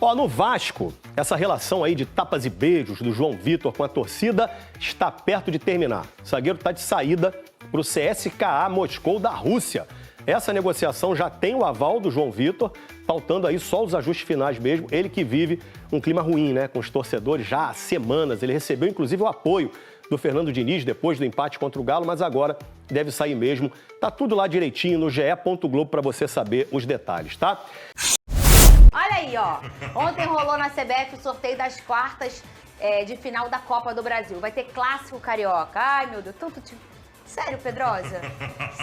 Ó, no Vasco, essa relação aí de tapas e beijos do João Vitor com a torcida está perto de terminar. O zagueiro está de saída para o CSKA Moscou da Rússia. Essa negociação já tem o aval do João Vitor, faltando aí só os ajustes finais mesmo. Ele que vive um clima ruim, né, com os torcedores já há semanas. Ele recebeu, inclusive, o apoio do Fernando Diniz depois do empate contra o Galo, mas agora deve sair mesmo. Tá tudo lá direitinho no ge.globo para você saber os detalhes, tá? Olha aí, ó. Ontem rolou na CBF o sorteio das quartas de final da Copa do Brasil. Vai ter clássico carioca. Ai, meu Deus, tanto time. Sério, Pedrosa?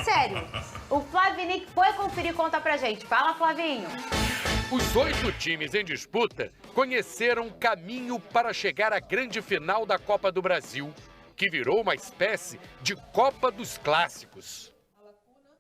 Sério. O Flavinic foi conferir, conta pra gente. Fala, Flavinho. Os 8 times em disputa conheceram o caminho para chegar à grande final da Copa do Brasil, que virou uma espécie de Copa dos Clássicos.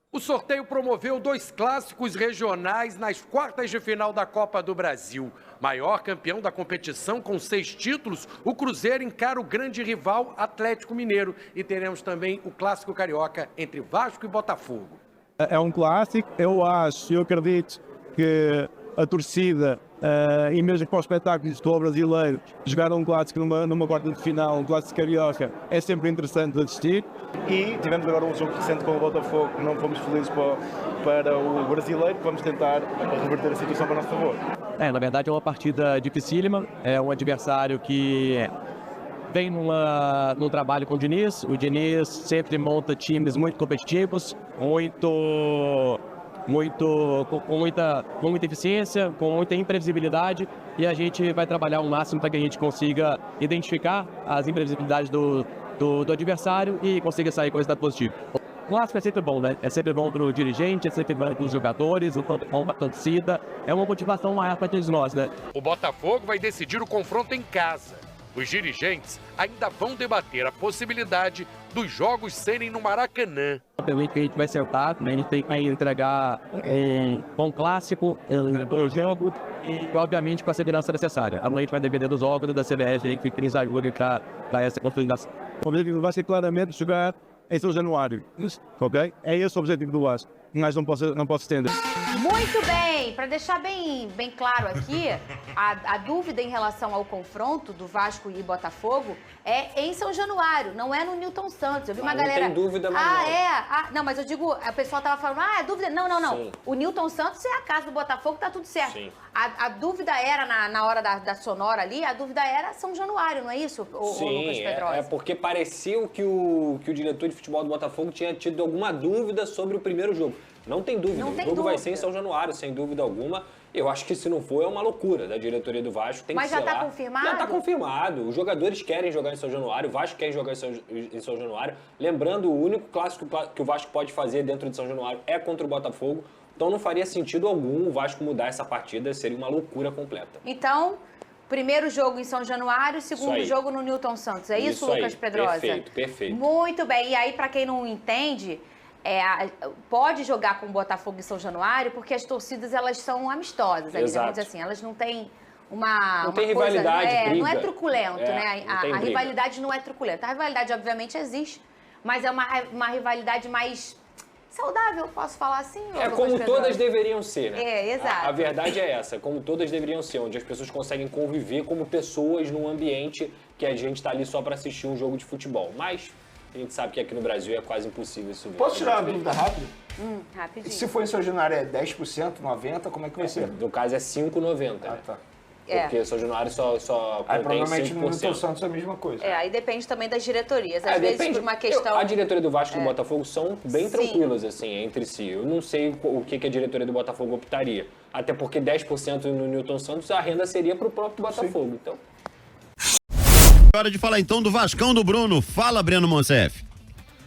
O sorteio promoveu 2 clássicos regionais nas quartas de final da Copa do Brasil. Maior campeão da competição com 6 títulos, o Cruzeiro encara o grande rival Atlético Mineiro. E teremos também o clássico carioca entre Vasco e Botafogo. É um clássico, eu acredito que a torcida e mesmo para o espetáculo do futebol brasileiro, jogar um clássico numa quarta de final, um clássico carioca, é sempre interessante de assistir. E tivemos agora um jogo recente com o Botafogo, que não fomos felizes para o brasileiro, vamos tentar reverter a situação para o nosso favor. Na verdade é uma partida dificílima, é um adversário que vem num trabalho com o Diniz sempre monta times muito competitivos, com muita eficiência, com muita imprevisibilidade, e a gente vai trabalhar o máximo para que a gente consiga identificar as imprevisibilidades do adversário e consiga sair com resultado positivo. O clássico é sempre bom, né? É sempre bom para o dirigente, é sempre bom para os jogadores, bom para a torcida, é uma motivação maior para todos nós, né? O Botafogo vai decidir o confronto em casa. Os dirigentes ainda vão debater a possibilidade dos jogos serem no Maracanã. Obviamente que a gente vai acertar, né? A gente tem que entregar um clássico do jogo e, obviamente, com a segurança necessária. Amanhã a gente vai depender dos órgãos da CBF, que tem ajuda para essa consolidação. O objetivo vai ser claramente jogar em São Januário, ok? É esse o objetivo do Vasco, mas não posso estender. Muito bem, para deixar bem claro aqui, a dúvida em relação ao confronto do Vasco e Botafogo é em São Januário, não é no Newton Santos. Eu vi uma galera... Não tem dúvida, mas não. Não, mas eu digo, a pessoa tava falando, é dúvida... Não. Sim. O Newton Santos é a casa do Botafogo, tá tudo certo. Sim. A dúvida era, na hora da sonora ali, a dúvida era São Januário, não é isso, Sim, Lucas Pedrosa? é porque parecia que o diretor de futebol do Botafogo tinha tido alguma dúvida sobre o primeiro jogo. Não tem dúvida, o jogo vai ser em São Januário, sem dúvida alguma. Eu acho que se não for, é uma loucura da diretoria do Vasco. Tem Mas que já ser tá lá. confirmado? Já tá confirmado. Os jogadores querem jogar em São Januário, o Vasco quer jogar em São Januário. Lembrando, o único clássico que o Vasco pode fazer dentro de São Januário é contra o Botafogo. Então não faria sentido algum o Vasco mudar essa partida, seria uma loucura completa. Então, primeiro jogo em São Januário, segundo jogo no Newton Santos. É isso, Lucas Pedrosa? Perfeito. Muito bem. E aí, para quem não entende... pode jogar com o Botafogo em São Januário porque as torcidas elas são amistosas, vamos dizer assim, elas não têm uma tem coisa, rivalidade, briga. Não é truculento, né? A briga. rivalidade não é truculenta. A rivalidade obviamente existe, mas é uma rivalidade mais saudável, posso falar assim? Como todas deveriam ser, né? Exato. A verdade é essa, como todas deveriam ser, onde as pessoas conseguem conviver como pessoas num ambiente que a gente está ali só para assistir um jogo de futebol. Mas a gente sabe que aqui no Brasil é quase impossível isso. Posso tirar uma dúvida rápida? Rapidinho. Se for em São Januário é 10%, 90%, como é que vai ser? No caso é 5,90. Ah, tá. Porque São Januário só Aí contém provavelmente 5%. no Newton Santos é a mesma coisa. Aí depende também das diretorias. Às vezes por uma questão... A diretoria do Vasco e do Botafogo são bem tranquilas, assim, entre si. Eu não sei o que a diretoria do Botafogo optaria. Até porque 10% no Newton Santos, a renda seria para o próprio Botafogo. Então... Hora de falar então do Vascão do Bruno. Fala, Breno Monsef.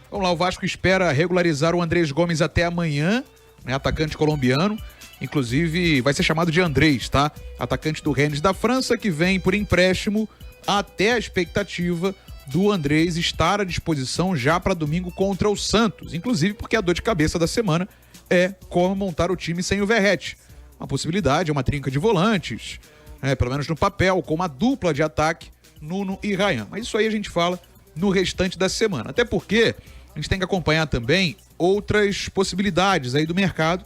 Vamos lá, o Vasco espera regularizar o Andrés Gomes até amanhã, né, atacante colombiano. Inclusive, vai ser chamado de Andrés, tá? Atacante do Rennes da França, que vem por empréstimo até a expectativa do Andrés estar à disposição já para domingo contra o Santos. Inclusive porque a dor de cabeça da semana é como montar o time sem o Verratti. Uma possibilidade, uma trinca de volantes, pelo menos no papel, com uma dupla de ataque, Nuno e Ryan. Mas isso aí a gente fala no restante da semana. Até porque a gente tem que acompanhar também outras possibilidades aí do mercado.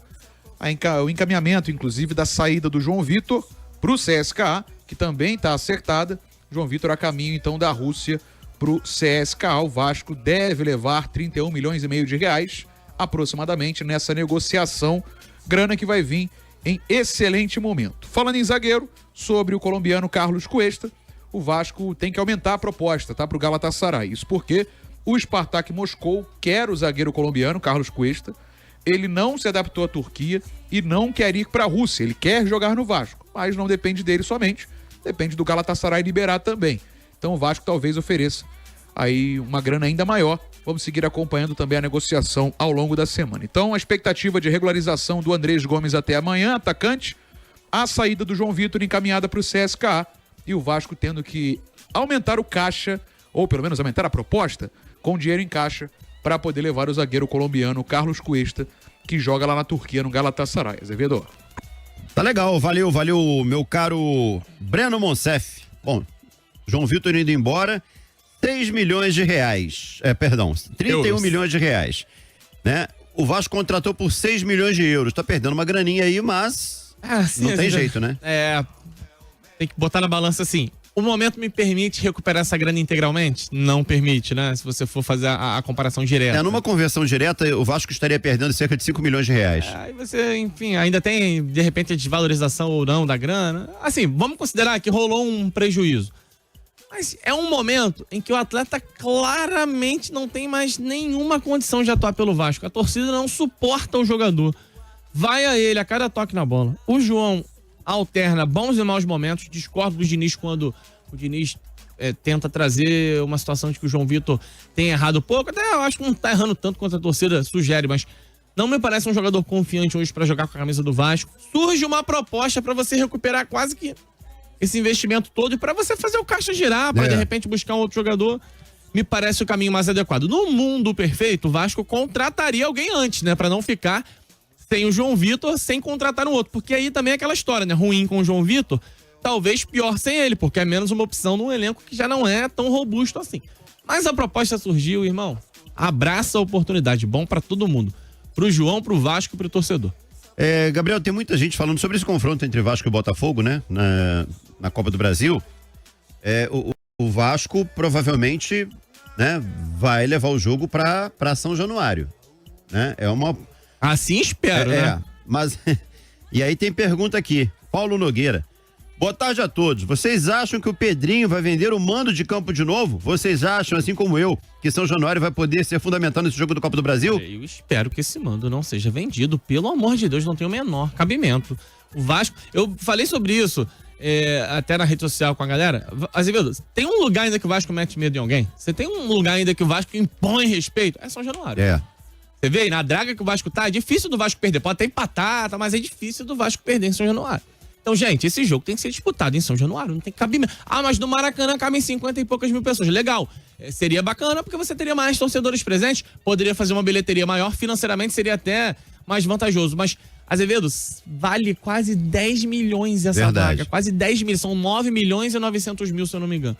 O encaminhamento, inclusive, da saída do João Vitor para o CSKA, que também está acertada. João Vitor a caminho, então, da Rússia para o CSKA. O Vasco deve levar 31 milhões e meio de reais, aproximadamente, nessa negociação. Grana que vai vir em excelente momento. Falando em zagueiro, sobre o colombiano Carlos Cuesta, o Vasco tem que aumentar a proposta, tá, para o Galatasaray. Isso porque o Spartak Moscou quer o zagueiro colombiano Carlos Cuesta. Ele não se adaptou à Turquia e não quer ir para a Rússia. Ele quer jogar no Vasco, mas não depende dele somente, depende do Galatasaray liberar também. Então o Vasco talvez ofereça aí uma grana ainda maior. Vamos seguir acompanhando também a negociação ao longo da semana. Então a expectativa de regularização do Andrés Gomes até amanhã, atacante, a saída do João Vitor encaminhada para o CSKA e o Vasco tendo que aumentar o caixa, ou pelo menos aumentar a proposta, com dinheiro em caixa, para poder levar o zagueiro colombiano Carlos Cuesta, que joga lá na Turquia, no Galatasaray. Azevedo. Tá legal, valeu, meu caro Breno Monsef. Bom, João Vitor indo embora, 3 milhões de reais. 31 milhões de reais. Né? O Vasco contratou por 6 milhões de euros. Tá perdendo uma graninha aí, mas não tem jeito, né? Tem que botar na balança assim. O momento me permite recuperar essa grana integralmente? Não permite, né? Se você for fazer a comparação direta. Numa conversão direta, o Vasco estaria perdendo cerca de 5 milhões de reais. Aí você, enfim, ainda tem, de repente, a desvalorização ou não da grana. Assim, vamos considerar que rolou um prejuízo. Mas é um momento em que o atleta claramente não tem mais nenhuma condição de atuar pelo Vasco. A torcida não suporta o jogador. Vai a ele a cada toque na bola. O João alterna bons e maus momentos. Discordo do Diniz quando o Diniz tenta trazer uma situação de que o João Vitor tem errado pouco. Até eu acho que não tá errando tanto quanto a torcida sugere, mas não me parece um jogador confiante hoje para jogar com a camisa do Vasco. Surge uma proposta para você recuperar quase que esse investimento todo e para você fazer o caixa girar, para de repente buscar um outro jogador. Me parece o caminho mais adequado. No mundo perfeito, o Vasco contrataria alguém antes, né? Para não ficar sem o João Vitor, sem contratar um outro. Porque aí também é aquela história, né? Ruim com o João Vitor, talvez pior sem ele, porque é menos uma opção num elenco que já não é tão robusto assim. Mas a proposta surgiu, irmão. Abraça a oportunidade. Bom pra todo mundo. Pro João, pro Vasco e pro torcedor. Gabriel, tem muita gente falando sobre esse confronto entre Vasco e Botafogo, né? Na Copa do Brasil. O Vasco provavelmente, né, vai levar o jogo pra São Januário. Né? Assim espero, né? Mas, e aí tem pergunta aqui, Paulo Nogueira. Boa tarde a todos. Vocês acham que o Pedrinho vai vender o mando de campo de novo? Vocês acham, assim como eu, que São Januário vai poder ser fundamental nesse jogo do Copa do Brasil? Eu espero que esse mando não seja vendido. Pelo amor de Deus, não tem o menor cabimento. O Vasco, eu falei sobre isso até na rede social com a galera. Azevedo, tem um lugar ainda que o Vasco mete medo em alguém? Você tem um lugar ainda que o Vasco impõe respeito? É São Januário. Você vê aí, na draga que o Vasco tá, é difícil do Vasco perder. Pode até empatar, mas é difícil do Vasco perder em São Januário. Então, gente, esse jogo tem que ser disputado em São Januário, não tem cabimento. Mas no Maracanã cabem 50 e poucas mil pessoas. Legal. Seria bacana porque você teria mais torcedores presentes, poderia fazer uma bilheteria maior, financeiramente seria até mais vantajoso. Mas, Azevedo, vale quase 10 milhões essa draga. Quase 10 milhões. São 9 milhões e 900 mil, se eu não me engano.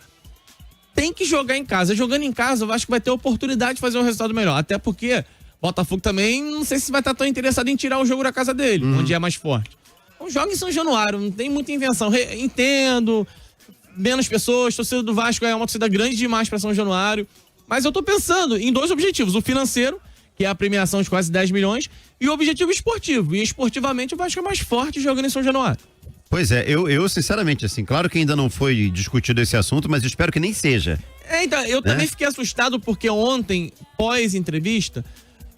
Tem que jogar em casa. Jogando em casa, eu acho que vai ter oportunidade de fazer um resultado melhor. Até porque Botafogo também, não sei se vai estar tão interessado em tirar o jogo da casa dele, onde é mais forte. Então joga em São Januário, não tem muita invenção. Entendo, menos pessoas, torcida do Vasco é uma torcida grande demais para São Januário. Mas eu tô pensando em dois objetivos. O financeiro, que é a premiação de quase 10 milhões, e o objetivo esportivo. E esportivamente o Vasco é mais forte jogando em São Januário. Pois é, eu sinceramente, assim, claro que ainda não foi discutido esse assunto, mas espero que nem seja. Então, eu também fiquei assustado porque ontem, pós-entrevista,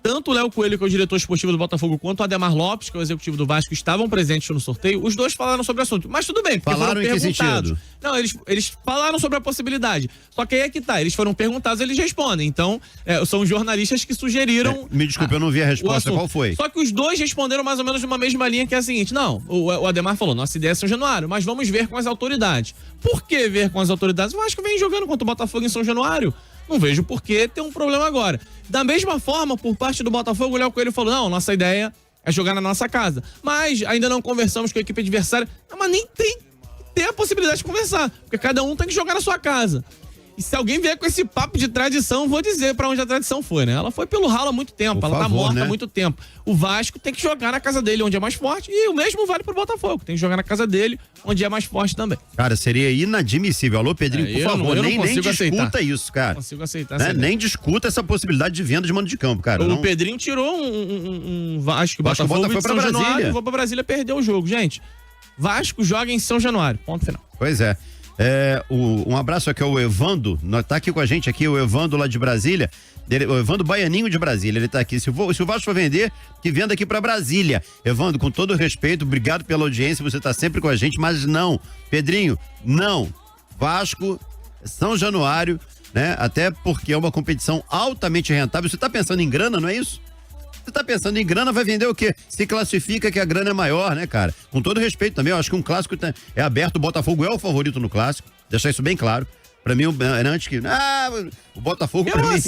tanto o Léo Coelho, que é o diretor esportivo do Botafogo, quanto o Ademar Lopes, que é o executivo do Vasco, estavam presentes no sorteio. Os dois falaram sobre o assunto. Mas tudo bem, porque falaram foram em que perguntados. sentido? Não, eles falaram sobre a possibilidade. Só que aí é que tá, eles foram perguntados, eles respondem. Então, são jornalistas que sugeriram... me desculpe, eu não vi a resposta, qual foi? Só que os dois responderam mais ou menos numa mesma linha, que é a seguinte: não, o Ademar falou, nossa ideia é São Januário, mas vamos ver com as autoridades. Por que ver com as autoridades? O Vasco vem jogando contra o Botafogo em São Januário. Não vejo por que ter um problema agora. Da mesma forma, por parte do Botafogo, o Léo Coelho falou, não, nossa ideia é jogar na nossa casa. Mas ainda não conversamos com a equipe adversária. Não, mas nem tem que ter a possibilidade de conversar, porque cada um tem que jogar na sua casa. E se alguém vier com esse papo de tradição, eu vou dizer pra onde a tradição foi, né? Ela foi pelo ralo há muito tempo, Por ela tá favor, morta né? há muito tempo. O Vasco tem que jogar na casa dele, onde é mais forte, e o mesmo vale pro Botafogo. Tem que jogar na casa dele, onde é mais forte também. Cara, seria inadmissível. Alô, Pedrinho, por favor, eu não nem consigo discuta aceitar. isso, cara. Não consigo aceitar Né? essa ideia. Nem discuta essa possibilidade de venda de mando de campo, cara. O Não... Pedrinho tirou um Vasco, Vasco Botafogo foi e pra São Januário, Brasília. vou pra Brasília perder o jogo. Gente, Vasco joga em São Januário, ponto final. Pois é. Um abraço aqui ao Evando, tá aqui com a gente aqui, o Evando lá de Brasília, o Evando Baianinho de Brasília, ele tá aqui, se o Vasco for vender, que venda aqui pra Brasília. Evando, com todo respeito, obrigado pela audiência, você tá sempre com a gente, mas não, Pedrinho, não, Vasco, São Januário, né, até porque é uma competição altamente rentável, você tá pensando em grana, não é isso? Você tá pensando em grana, vai vender o quê? Se classifica que a grana é maior, né, cara? Com todo respeito também, eu acho que um clássico é aberto, o Botafogo é o favorito no clássico, deixar isso bem claro. Pra mim, antes que... o Botafogo pra mim...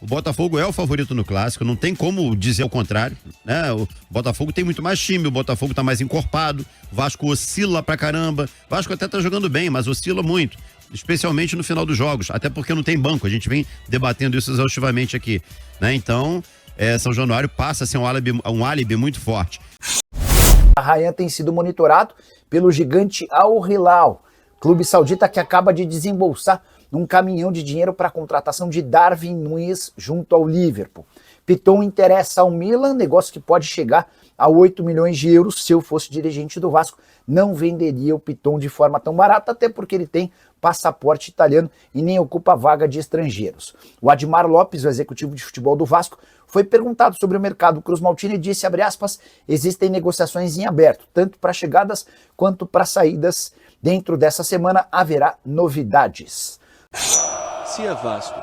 o Botafogo é o favorito no clássico, não tem como dizer o contrário, né? O Botafogo tem muito mais time, o Botafogo tá mais encorpado, o Vasco oscila pra caramba, o Vasco até tá jogando bem, mas oscila muito, especialmente no final dos jogos, até porque não tem banco, a gente vem debatendo isso exaustivamente aqui, né? Então... São Januário passa a ser um álibi muito forte. A Rayyan tem sido monitorado pelo gigante Al Hilal, clube saudita que acaba de desembolsar um caminhão de dinheiro para a contratação de Darwin Núñez junto ao Liverpool. Piton interessa ao Milan, negócio que pode chegar a 8 milhões de euros. Se eu fosse dirigente do Vasco, não venderia o Piton de forma tão barata, até porque ele tem passaporte italiano e nem ocupa vaga de estrangeiros. O Admar Lopes, o executivo de futebol do Vasco, foi perguntado sobre o mercado Cruz Maltini e disse, abre aspas, existem negociações em aberto, tanto para chegadas quanto para saídas. Dentro dessa semana haverá novidades. Se é Vasco